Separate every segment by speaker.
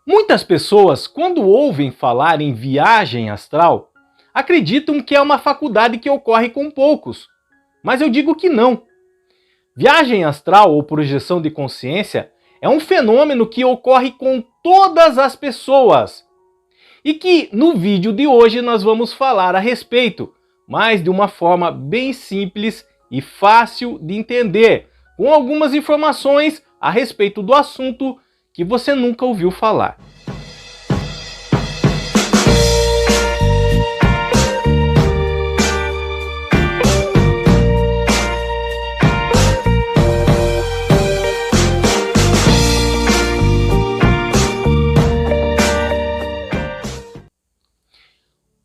Speaker 1: Muitas pessoas, quando ouvem falar em viagem astral, acreditam que é uma faculdade que ocorre com poucos. Mas eu digo que não. Viagem astral ou projeção de consciência é um fenômeno que ocorre com todas as pessoas. E que no vídeo de hoje nós vamos falar a respeito, mas de uma forma bem simples e fácil de entender, com algumas informações a respeito do assunto que você nunca ouviu falar.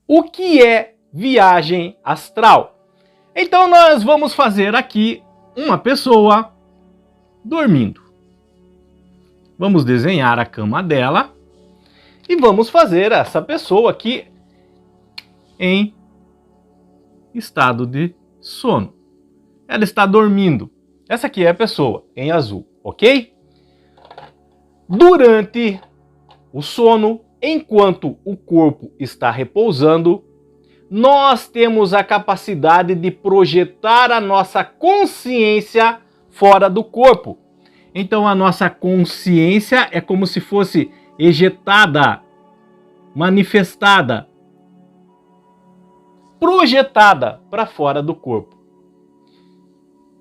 Speaker 1: O que é viagem astral? Então nós vamos fazer aqui uma pessoa dormindo. Vamos desenhar a cama dela e vamos fazer essa pessoa aqui em estado de sono. Ela está dormindo. Essa aqui é a pessoa em azul, ok? Durante o sono, enquanto o corpo está repousando, nós temos a capacidade de projetar a nossa consciência fora do corpo. Então a nossa consciência é como se fosse ejetada, manifestada, projetada para fora do corpo.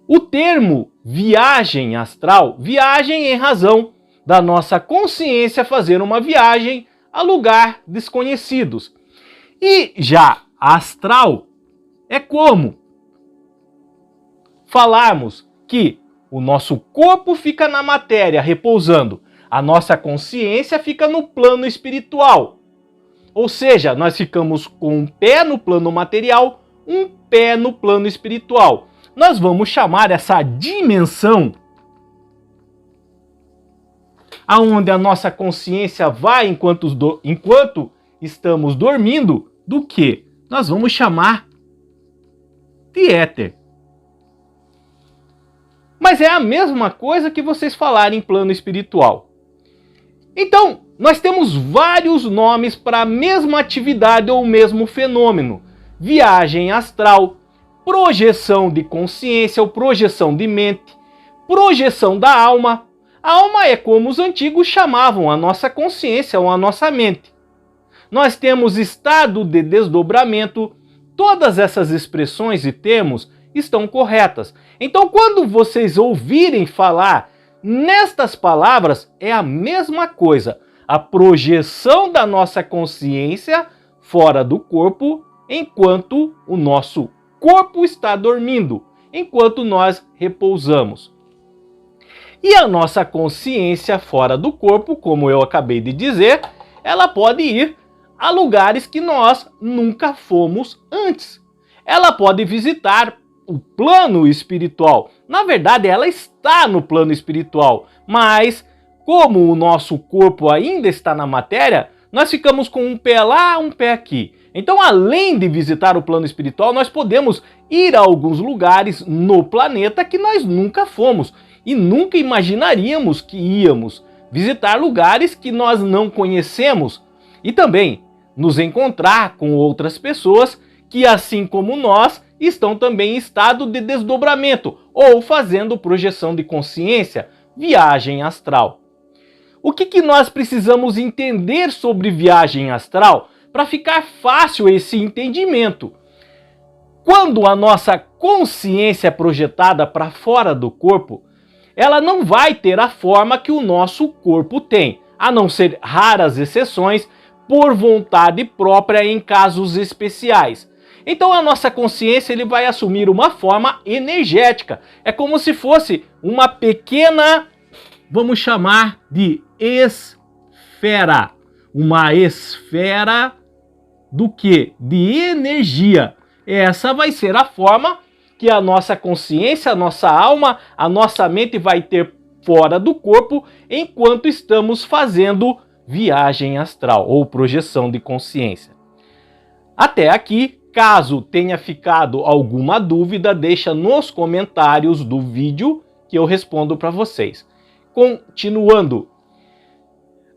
Speaker 1: O termo viagem astral, viagem em razão da nossa consciência fazer uma viagem a lugar desconhecidos. E já astral é como falarmos que o nosso corpo fica na matéria repousando, a nossa consciência fica no plano espiritual. Ou seja, nós ficamos com um pé no plano material, um pé no plano espiritual. Nós vamos chamar essa dimensão aonde a nossa consciência vai enquanto estamos dormindo, do que nós vamos chamar de éter. Mas é a mesma coisa que vocês falarem em plano espiritual. Então, nós temos vários nomes para a mesma atividade ou o mesmo fenômeno. Viagem astral, projeção de consciência ou projeção de mente, projeção da alma. A alma é como os antigos chamavam a nossa consciência ou a nossa mente. Nós temos estado de desdobramento. Todas essas expressões e termos estão corretas. Então, quando vocês ouvirem falar nestas palavras, é a mesma coisa. A projeção da nossa consciência fora do corpo, enquanto o nosso corpo está dormindo, enquanto nós repousamos. E a nossa consciência fora do corpo, como eu acabei de dizer, ela pode ir a lugares que nós nunca fomos antes. Ela pode visitar o plano espiritual. Na verdade, ela está no plano espiritual, mas como o nosso corpo ainda está na matéria, nós ficamos com um pé lá, um pé aqui. Então, além de visitar o plano espiritual, nós podemos ir a alguns lugares no planeta que nós nunca fomos e nunca imaginaríamos que íamos visitar lugares que nós não conhecemos e também nos encontrar com outras pessoas que, assim como nós, estão também em estado de desdobramento ou fazendo projeção de consciência, viagem astral. O que nós precisamos entender sobre viagem astral para ficar fácil esse entendimento? Quando a nossa consciência é projetada para fora do corpo, ela não vai ter a forma que o nosso corpo tem, a não ser raras exceções por vontade própria em casos especiais. Então a nossa consciência ele vai assumir uma forma energética. É como se fosse uma pequena, vamos chamar de esfera. Uma esfera do quê? De energia. Essa vai ser a forma que a nossa consciência, a nossa alma, a nossa mente vai ter fora do corpo enquanto estamos fazendo viagem astral ou projeção de consciência. Até aqui, caso tenha ficado alguma dúvida, deixa nos comentários do vídeo que eu respondo para vocês. Continuando,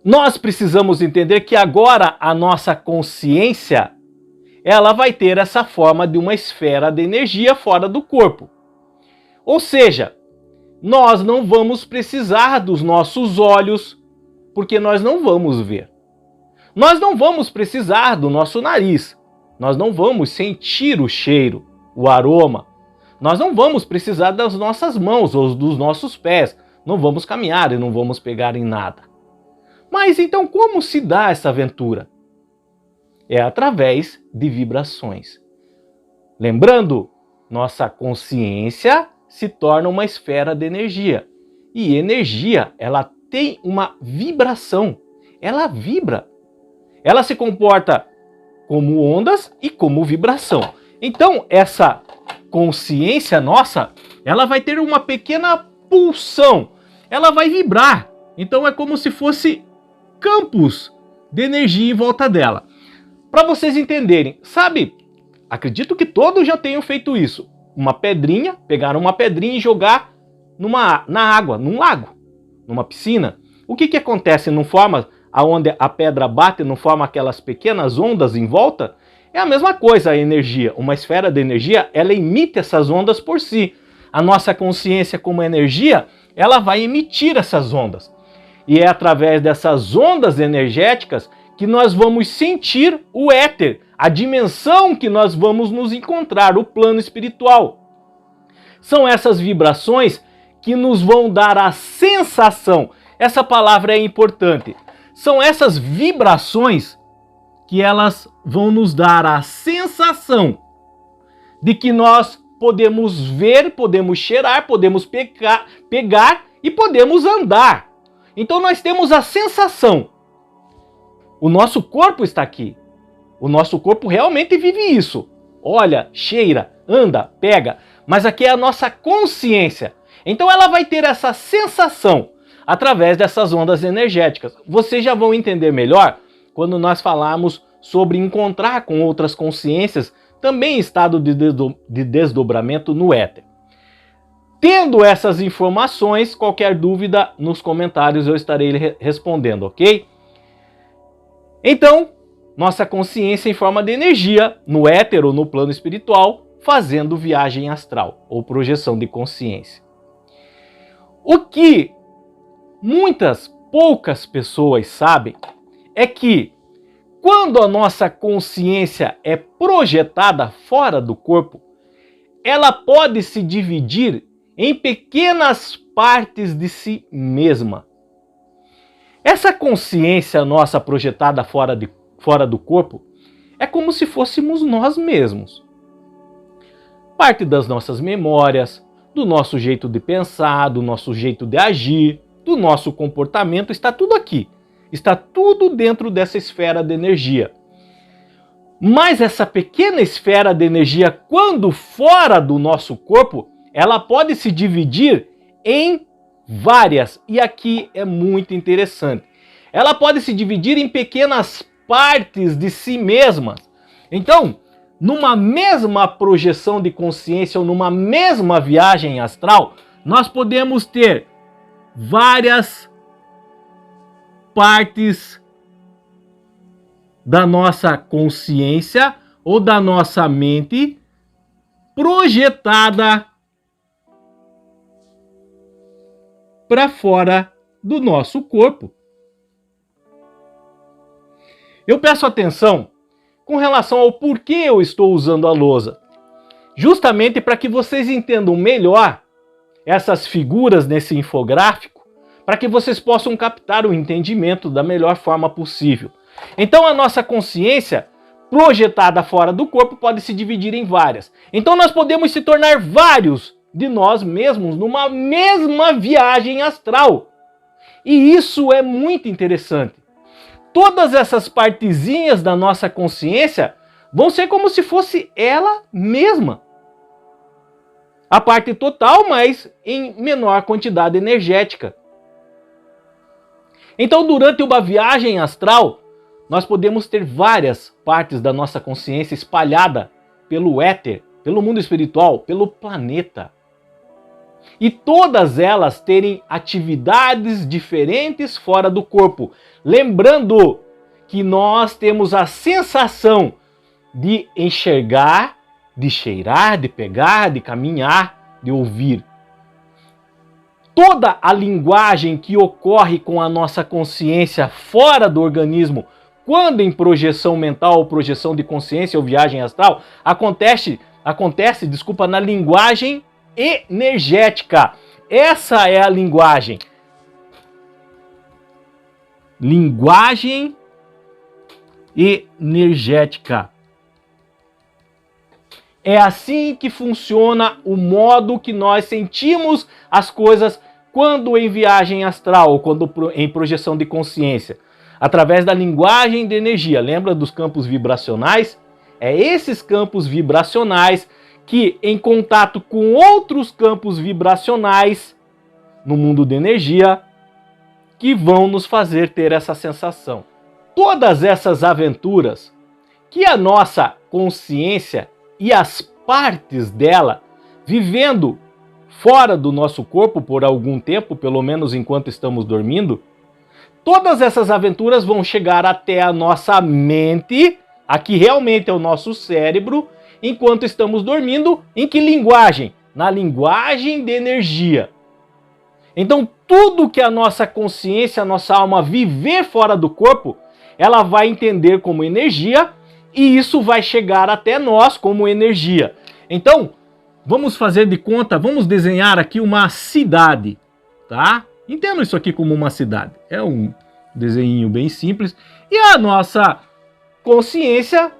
Speaker 1: nós precisamos entender que agora a nossa consciência, ela vai ter essa forma de uma esfera de energia fora do corpo. Ou seja, nós não vamos precisar dos nossos olhos, porque nós não vamos ver. Nós não vamos precisar do nosso nariz, nós não vamos sentir o cheiro, o aroma. Nós não vamos precisar das nossas mãos ou dos nossos pés, não vamos caminhar e não vamos pegar em nada. Mas então como se dá essa aventura? É através de vibrações. Lembrando, nossa consciência se torna uma esfera de energia. E energia, ela tem uma vibração. Ela vibra. Ela se comporta como ondas e como vibração. Então, essa consciência nossa, ela vai ter uma pequena pulsão. Ela vai vibrar. Então, é como se fosse campos de energia em volta dela. Para vocês entenderem, sabe? Acredito que todos já tenham feito isso. Uma pedrinha, pegar uma pedrinha e jogar na água, num lago, numa piscina. O que acontece? Não forma aonde a pedra bate, não forma aquelas pequenas ondas em volta? É a mesma coisa a energia. Uma esfera de energia, ela emite essas ondas por si. A nossa consciência como energia, ela vai emitir essas ondas. E é através dessas ondas energéticas que nós vamos sentir o éter, a dimensão que nós vamos nos encontrar, o plano espiritual. São essas vibrações que nos vão dar a sensação. Essa palavra é importante. São essas vibrações que elas vão nos dar a sensação de que nós podemos ver, podemos cheirar, podemos pegar e podemos andar. Então nós temos a sensação. O nosso corpo está aqui. O nosso corpo realmente vive isso. Olha, cheira, anda, pega. Mas aqui é a nossa consciência. Então ela vai ter essa sensação através dessas ondas energéticas. Vocês já vão entender melhor quando nós falarmos sobre encontrar com outras consciências, também em estado de desdobramento no éter. Tendo essas informações, qualquer dúvida nos comentários eu estarei respondendo, ok? Então, nossa consciência em forma de energia, no éter ou no plano espiritual, fazendo viagem astral ou projeção de consciência. O que poucas pessoas sabem é que quando a nossa consciência é projetada fora do corpo, ela pode se dividir em pequenas partes de si mesma. Essa consciência nossa projetada fora do corpo é como se fôssemos nós mesmos. Parte das nossas memórias, do nosso jeito de pensar, do nosso jeito de agir, do nosso comportamento, está tudo aqui. Está tudo dentro dessa esfera de energia. Mas essa pequena esfera de energia, quando fora do nosso corpo, ela pode se dividir em várias. E aqui é muito interessante. Ela pode se dividir em pequenas partes de si mesma. Então, numa mesma projeção de consciência ou numa mesma viagem astral, nós podemos ter várias partes da nossa consciência ou da nossa mente projetada para fora do nosso corpo. Eu peço atenção com relação ao porquê eu estou usando a lousa. Justamente para que vocês entendam melhor essas figuras nesse infográfico, para que vocês possam captar o entendimento da melhor forma possível. Então a nossa consciência projetada fora do corpo pode se dividir em várias. Então nós podemos se tornar vários de nós mesmos numa mesma viagem astral. E isso é muito interessante. Todas essas partezinhas da nossa consciência vão ser como se fosse ela mesma. A parte total, mas em menor quantidade energética. Então, durante uma viagem astral, nós podemos ter várias partes da nossa consciência espalhada pelo éter, pelo mundo espiritual, pelo planeta. e todas elas terem atividades diferentes fora do corpo. Lembrando que nós temos a sensação de enxergar, de cheirar, de pegar, de caminhar, de ouvir. Toda a linguagem que ocorre com a nossa consciência fora do organismo, quando em projeção mental ou projeção de consciência ou viagem astral, acontece, na linguagem energética. Essa é a linguagem. Linguagem energética. É assim que funciona o modo que nós sentimos as coisas quando em viagem astral ou quando em projeção de consciência. Através da linguagem de energia. Lembra dos campos vibracionais? É esses campos vibracionais que, em contato com outros campos vibracionais no mundo de energia, que vão nos fazer ter essa sensação. Todas essas aventuras que a nossa consciência e as partes dela, vivendo fora do nosso corpo por algum tempo, pelo menos enquanto estamos dormindo, todas essas aventuras vão chegar até a nossa mente, aqui realmente é o nosso cérebro, enquanto estamos dormindo. Em que linguagem? Na linguagem de energia. Então, tudo que a nossa consciência, a nossa alma viver fora do corpo, ela vai entender como energia e isso vai chegar até nós como energia. Então, vamos fazer de conta, vamos desenhar aqui uma cidade, tá? Entendo isso aqui como uma cidade. É um desenho bem simples. E a nossa consciência,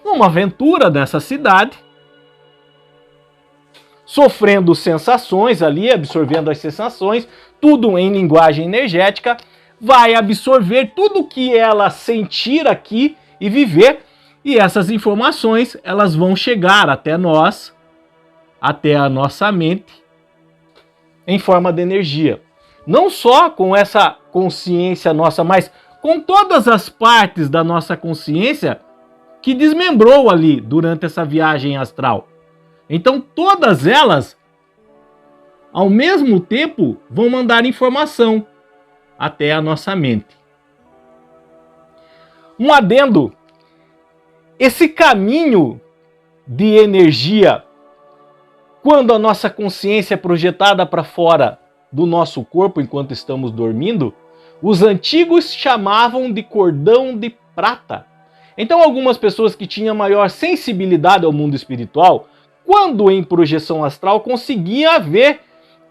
Speaker 1: uma aventura dessa cidade, sofrendo sensações ali, absorvendo as sensações, tudo em linguagem energética, vai absorver tudo que ela sentir aqui e viver, e essas informações elas vão chegar até nós, até a nossa mente, em forma de energia. Não só com essa consciência nossa, mas com todas as partes da nossa consciência que desmembrou ali durante essa viagem astral. Então todas elas, ao mesmo tempo, vão mandar informação até a nossa mente. Um adendo: esse caminho de energia, quando a nossa consciência é projetada para fora do nosso corpo enquanto estamos dormindo, os antigos chamavam de cordão de prata. Então algumas pessoas que tinham maior sensibilidade ao mundo espiritual, quando em projeção astral, conseguiam ver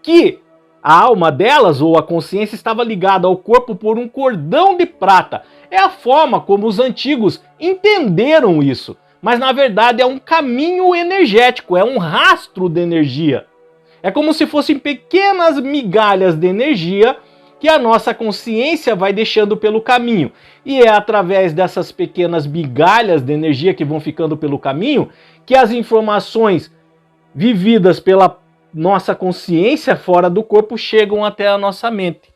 Speaker 1: que a alma delas ou a consciência estava ligada ao corpo por um cordão de prata. É a forma como os antigos entenderam isso. Mas na verdade é um caminho energético, é um rastro de energia. É como se fossem pequenas migalhas de energia que a nossa consciência vai deixando pelo caminho. E é através dessas pequenas migalhas de energia que vão ficando pelo caminho que as informações vividas pela nossa consciência fora do corpo chegam até a nossa mente.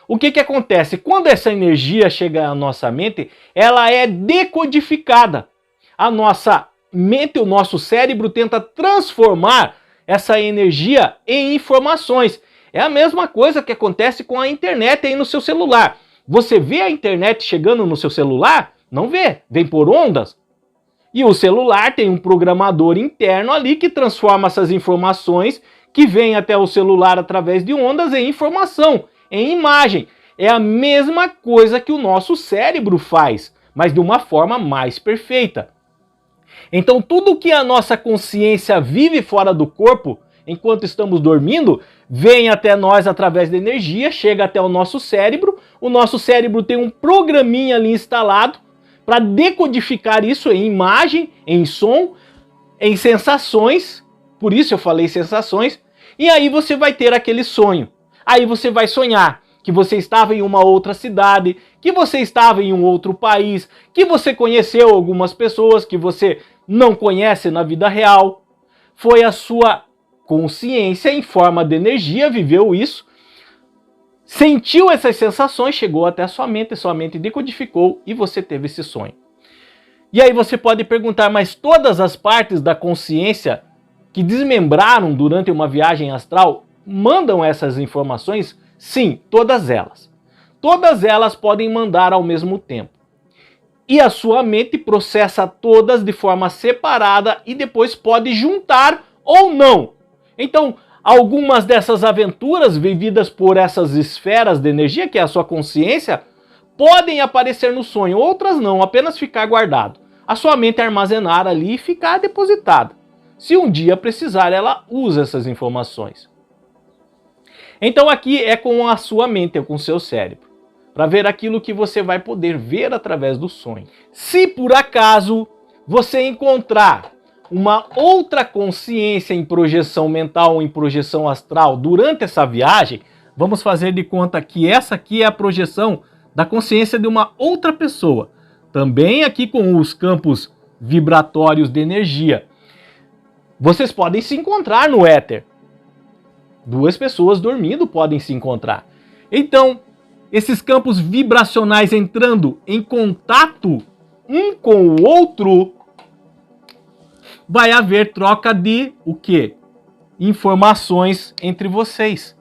Speaker 1: O que acontece? Quando essa energia chega à nossa mente, ela é decodificada. A nossa mente, o nosso cérebro tenta transformar essa energia em informações. É a mesma coisa que acontece com a internet aí no seu celular. Você vê a internet chegando no seu celular? Não vê, vem por ondas. E o celular tem um programador interno ali que transforma essas informações que vêm até o celular através de ondas em informação, em imagem. É a mesma coisa que o nosso cérebro faz, mas de uma forma mais perfeita. Então tudo que a nossa consciência vive fora do corpo, enquanto estamos dormindo, vem até nós através da energia, chega até o nosso cérebro tem um programinha ali instalado para decodificar isso em imagem, em som, em sensações, por isso eu falei sensações, e aí você vai ter aquele sonho. Aí você vai sonhar que você estava em uma outra cidade, que você estava em um outro país, que você conheceu algumas pessoas que você não conhece na vida real. Foi a sua consciência em forma de energia, viveu isso, sentiu essas sensações, chegou até a sua mente decodificou e você teve esse sonho. E aí você pode perguntar, mas todas as partes da consciência que desmembraram durante uma viagem astral mandam essas informações? Sim, todas elas. Todas elas podem mandar ao mesmo tempo. E a sua mente processa todas de forma separada e depois pode juntar ou não. Então, algumas dessas aventuras vividas por essas esferas de energia, que é a sua consciência, podem aparecer no sonho, outras não, apenas ficar guardado. A sua mente armazenar ali e ficar depositada. Se um dia precisar, ela usa essas informações. Então aqui é com a sua mente, é com o seu cérebro, para ver aquilo que você vai poder ver através do sonho. Se por acaso você encontrar uma outra consciência em projeção mental ou em projeção astral durante essa viagem, vamos fazer de conta que essa aqui é a projeção da consciência de uma outra pessoa. Também aqui com os campos vibratórios de energia. Vocês podem se encontrar no éter. Duas pessoas dormindo podem se encontrar. Então, esses campos vibracionais entrando em contato um com o outro, vai haver troca de o quê? Informações entre vocês.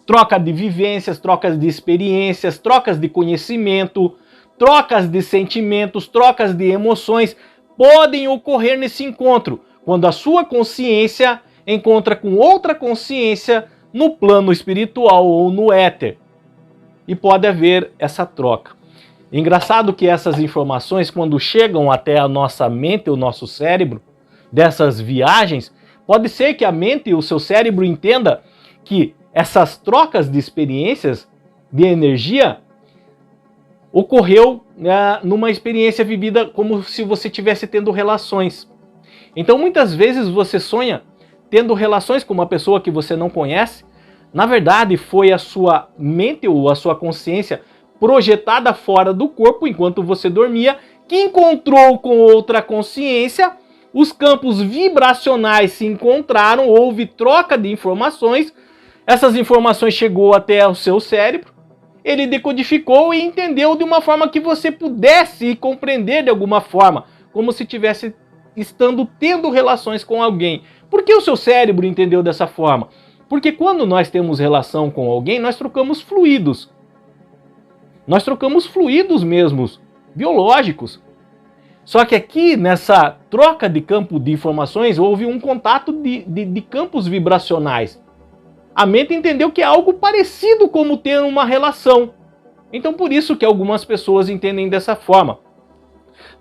Speaker 1: Troca de vivências, trocas de experiências, trocas de conhecimento, trocas de sentimentos, trocas de emoções podem ocorrer nesse encontro, quando a sua consciência encontra com outra consciência no plano espiritual ou no éter. E pode haver essa troca. Engraçado que essas informações, quando chegam até a nossa mente, o nosso cérebro, dessas viagens, pode ser que a mente e o seu cérebro entenda que essas trocas de experiências, de energia, ocorreu numa experiência vivida como se você estivesse tendo relações. Então muitas vezes você sonha tendo relações com uma pessoa que você não conhece. Na verdade foi a sua mente ou a sua consciência projetada fora do corpo enquanto você dormia, que encontrou com outra consciência, os campos vibracionais se encontraram, houve troca de informações, essas informações chegou até o seu cérebro, ele decodificou e entendeu de uma forma que você pudesse compreender de alguma forma, como se tivesse tendo relações com alguém. Por que o seu cérebro entendeu dessa forma? Porque quando nós temos relação com alguém, nós trocamos fluidos. Nós trocamos fluidos mesmos, biológicos. Só que aqui, nessa troca de campo de informações, houve um contato de campos vibracionais. A mente entendeu que é algo parecido como ter uma relação. Então por isso que algumas pessoas entendem dessa forma.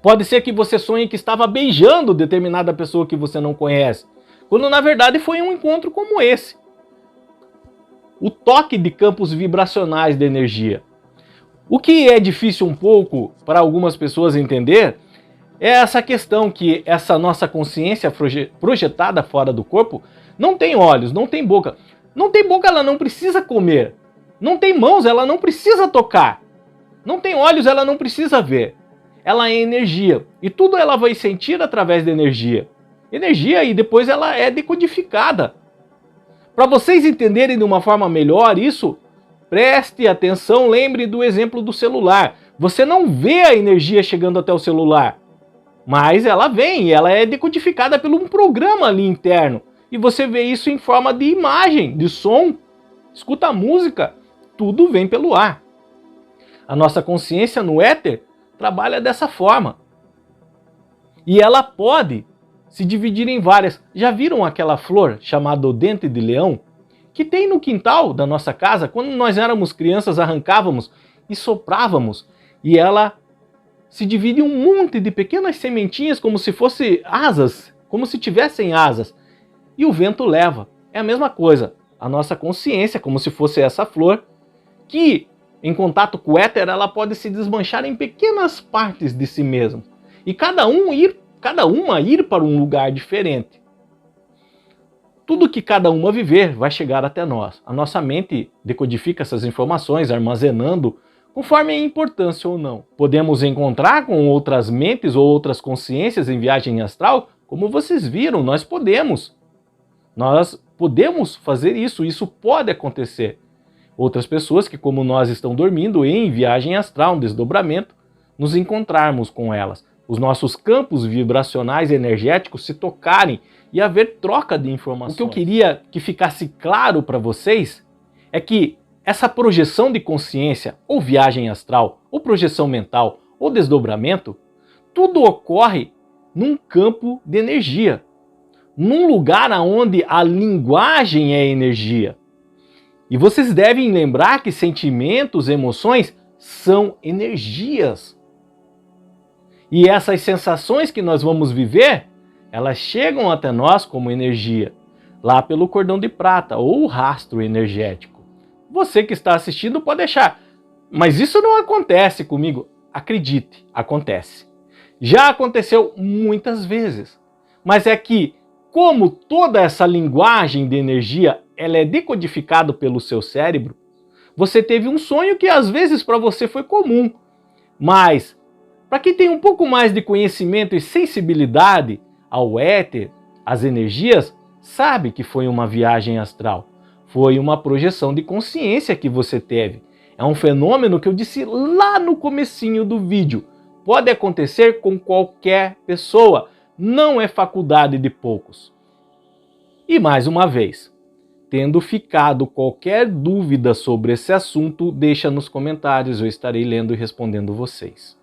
Speaker 1: Pode ser que você sonhe que estava beijando determinada pessoa que você não conhece, quando na verdade foi um encontro como esse. O toque de campos vibracionais de energia. O que é difícil um pouco para algumas pessoas entender é essa questão que essa nossa consciência projetada fora do corpo não tem olhos, não tem boca. Não tem boca, ela não precisa comer. Não tem mãos, ela não precisa tocar. Não tem olhos, ela não precisa ver. Ela é energia. E tudo ela vai sentir através da energia. Energia e depois ela é decodificada. Para vocês entenderem de uma forma melhor isso, preste atenção, lembre do exemplo do celular. Você não vê a energia chegando até o celular, mas ela vem e ela é decodificada por um programa ali interno. E você vê isso em forma de imagem, de som, escuta a música, tudo vem pelo ar. A nossa consciência no éter trabalha dessa forma. E ela pode se dividir em várias. Já viram aquela flor chamada o dente de leão? Que tem no quintal da nossa casa, quando nós éramos crianças, arrancávamos e soprávamos. E ela se divide em um monte de pequenas sementinhas, como se fossem asas, como se tivessem asas. E o vento leva. É a mesma coisa. A nossa consciência, como se fosse essa flor, que em contato com o éter, ela pode se desmanchar em pequenas partes de si mesma. E cada uma ir para um lugar diferente. Tudo que cada uma viver vai chegar até nós. A nossa mente decodifica essas informações, armazenando conforme a importância ou não. Podemos encontrar com outras mentes ou outras consciências em viagem astral, como vocês viram, nós podemos. Nós podemos fazer isso, isso pode acontecer. Outras pessoas que, como nós, estão dormindo em viagem astral, um desdobramento, nos encontrarmos com elas. os nossos campos vibracionais energéticos se tocarem e haver troca de informações. O que eu queria que ficasse claro para vocês é que essa projeção de consciência, ou viagem astral, ou projeção mental, ou desdobramento, tudo ocorre num campo de energia, num lugar onde a linguagem é energia. E vocês devem lembrar que sentimentos, emoções são energias. E essas sensações que nós vamos viver, elas chegam até nós como energia, lá pelo cordão de prata ou o rastro energético. Você que está assistindo pode achar, mas isso não acontece comigo. Acredite, acontece. Já aconteceu muitas vezes, mas é que, como toda essa linguagem de energia ela é decodificada pelo seu cérebro, você teve um sonho que às vezes para você foi comum, mas para quem tem um pouco mais de conhecimento e sensibilidade ao éter, às energias, sabe que foi uma viagem astral, foi uma projeção de consciência que você teve. É um fenômeno que eu disse lá no comecinho do vídeo. Pode acontecer com qualquer pessoa, não é faculdade de poucos. E mais uma vez, tendo ficado qualquer dúvida sobre esse assunto, deixa nos comentários, eu estarei lendo e respondendo vocês.